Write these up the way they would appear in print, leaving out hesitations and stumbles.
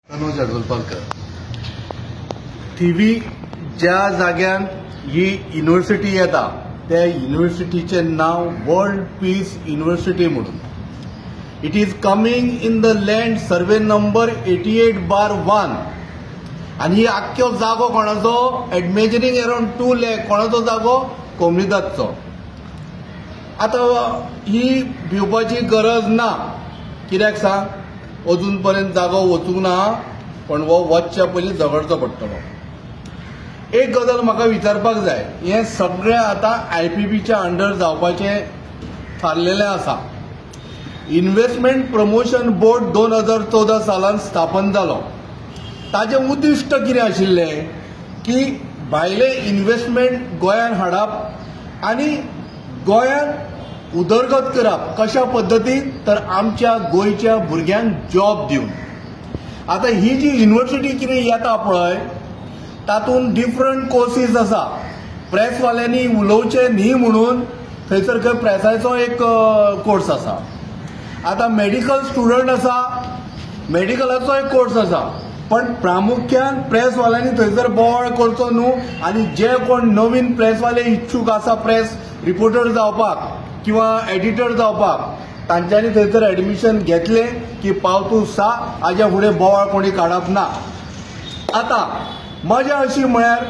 तनुज अजूलपालकर TV ज्या जाग्यान ही university येता त्या युनिव्हर्सिटीचे नाव वर्ल्ड पीस युनिव्हर्सिटी म्हणून. It is coming in the land survey number 88/1 आणि ही आख्खो जागो कोणाचो मेजरिंग अराउंड 2 lakh कोणाचो जागो कोमनीदासचो. आता ही भिवपाची गरज ना, कित्याक सांग अजून पर्यंत जागो वचूंक ना, पण वो वचच्या पयलीं झगडचो पडटलो. एक गजाल म्हाका विचारपाक जाय, हे सगळें आतां IPBच्या अंडर जावपाचें थारलेलें आसा. इन्व्हेस्टमेंट प्रमोशन बोर्ड 2014 सालान स्थापन जालो. ताचें उद्दिश्ट कितें आशिल्लें की भायले इन्व्हेस्टमेंट गोंयांत हाडप आनी गोंयांत उदरगत करप. कशा पद्दतीन तर आमच्या गोंयच्या भुरग्यांक जॉब दिवन. आतां ही जी युनिव्हर्सिटी कितें येता पळय तातूंत डिफरंट कोर्सीस आसा. प्रेसवाल्यांनी उलोवचें न्ही म्हणून थंयसर खंय प्रेसाचो एक कोर्स आसा. आतां मेडिकल स्टुडंट आसा, मेडिकलाचो एक कोर्स आसा. पण प्रामुख्यान प्रेसवाल्यांनी थंयसर बोवाळ करचो न्हू आनी जे कोण नवीन प्रेसवाले इच्छूक आसा प्रेस रिपोर्टर जावपाक किंवा एडिटर जावपाक तांच्यांनी थंयसर एडमिशन घेतलें की पावतू सा, हाज्या फुडें बोवाळ कोणी काडप ना. आतां मजा अशी म्हळ्यार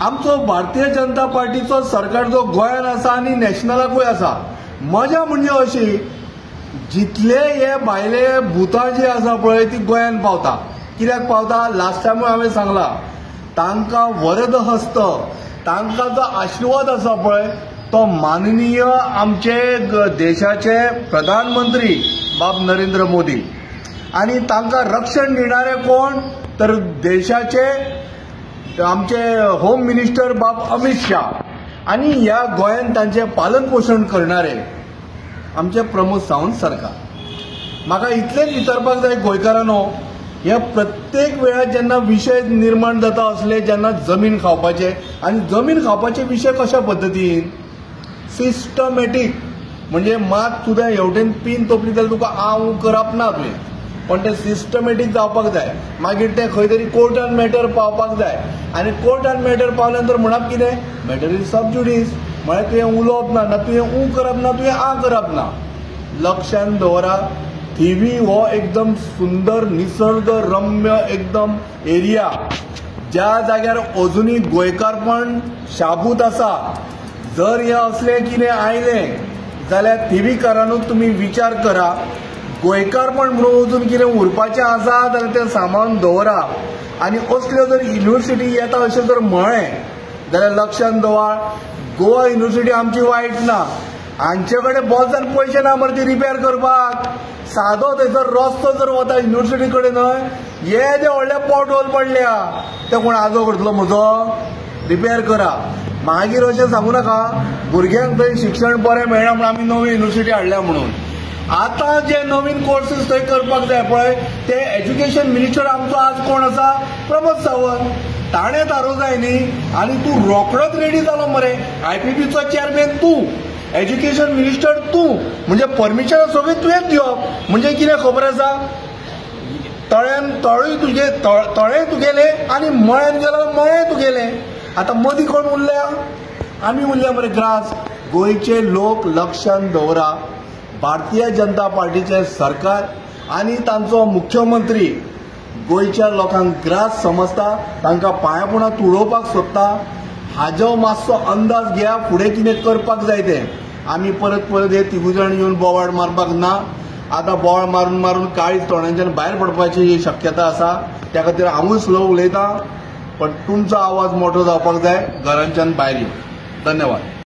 आमचो भारतीय जनता पार्टीचो सरकार जो गोंयांत आसा आनी नॅशनलाकूय आसा, मजा म्हणजे अशी जितले हे भायले भुतां जी आसा पळय ती गोंयांत पावता. कित्याक पावता? लास्ट टायम हांवें सांगलां, तांकां वरद हस्त, तांकां जो आशिर्वाद आसा पळय तो माननीय आमचे देशाचे प्रधानमंत्री बाब नरेंद्र मोदी आनी तांकां रक्षण दिणारे कोण तर देशाचे आमचे होम मिनिस्टर बाब अमित शाह आनी ह्या गोंयांत तांचे पालन पोषण करणारे आमचे प्रमोद सावंत सरकार. म्हाका इतलेंच विचारपाक जाय गोंयकारांनो, हे प्रत्येक वेळार जेन्ना विशय निर्माण जाता असले, जेन्ना जमीन खावपाचे आनी जमीन खावपाचे विशय कशा पद्दतीन सिस्टमॅटीक म्हणजे मात सुद्दां हेवटेन पिन तोपली जाल्यार तुका आव करप ना तुवें, पण ते सिस्टमॅटीक जावपाक जाय. मागीर ते खंय तरी कोर्टान मॅटर पावपाक जाय आनी कोर्टान मॅटर पावल्या नंतर म्हणप कितें, मॅटर इज सब जुडीस, म्हळ्यार तुवें उलोवप ना, ना तुवें ऊ करप ना, तुवें आ करप ना. लक्षांत दवरा, थिवी हो एकदम सुंदर निसर्ग रम्य एकदम एरिया, ज्या जाग्यार अजुनूय गोंयकारपण शाबूत आसा. जर हे असले कितें आयलें जाल्यार थिवीकारांनूच तुमी विचार करा. गोंयकारपण म्हणून अजून कितें उरपाचें आसा जाल्यार तें सांबाळून दवरा. आनी असल्यो जर युनिव्हर्सिटी येता अशें जर म्हळें जाल्यार लक्षांत दवर, गोवा युनिव्हर्सिटी आमची वायट ना, हांचे कडेन बोल्सान पयशे ना मरे ती रिपेर करपाक. सादो थंयसर रस्तो जर वता युनिव्हर्सिटी कडेन हे जे व्हडले पोर्ट होल पडल्या ते कोण आजो करतलो म्हजो, रिपेर करा. मागीर अशें सांगू नाका भुरग्यांक थंय शिक्षण बरें मेळना म्हणून आमी नवी युनिव्हर्सिटी हाडल्या म्हणून. आतां जे नवीन कोर्सीस थंय करपाक जाय पळय ते एज्युकेशन मिनिस्टर आमचो आज कोण आसा, प्रमोद सावंत. ताणें थारोवंक जाय न्ही. आनी तूं रोखडोच रेडी जालो मरे, IPBचो चेअरमॅन तूं, एज्युकेशन मिनिस्टर तूं, म्हणजे परमिशन सगळी तुवेंच दिवप. म्हणजे कितें खबर आसा, तळ्यान तळूय तुजे तळेय तुगेले आनी मळ्यान गेलो मळेय तुगेले. आतां मदीं कोण उरल्या, आमी उरल्या मरे ग्रास. गोंयचे लोक लक्षांत दवरा, भारतीय जनता पार्टीचे सरकार आनी तांचो मुख्यमंत्री गोंयच्या लोकांक ग्रास समजता, तांकां पांयां तुडोवपाक सोदता. हाजो मातसो अंदाज घेया फुडें कितें करपाक जाय तें. आमी परत हे तिगूय जाण येवन बोवाळ मारपाक ना. आतां बोवाळ मारून मारून काळीज तोंडाच्यान भायर पडपाची शक्यता आसा. त्या खातीर हांवूय स्लो उलयतां, पण तुमचो आवाज मोठो जावपाक जाय घरांच्यान भायर येवन. धन्यवाद.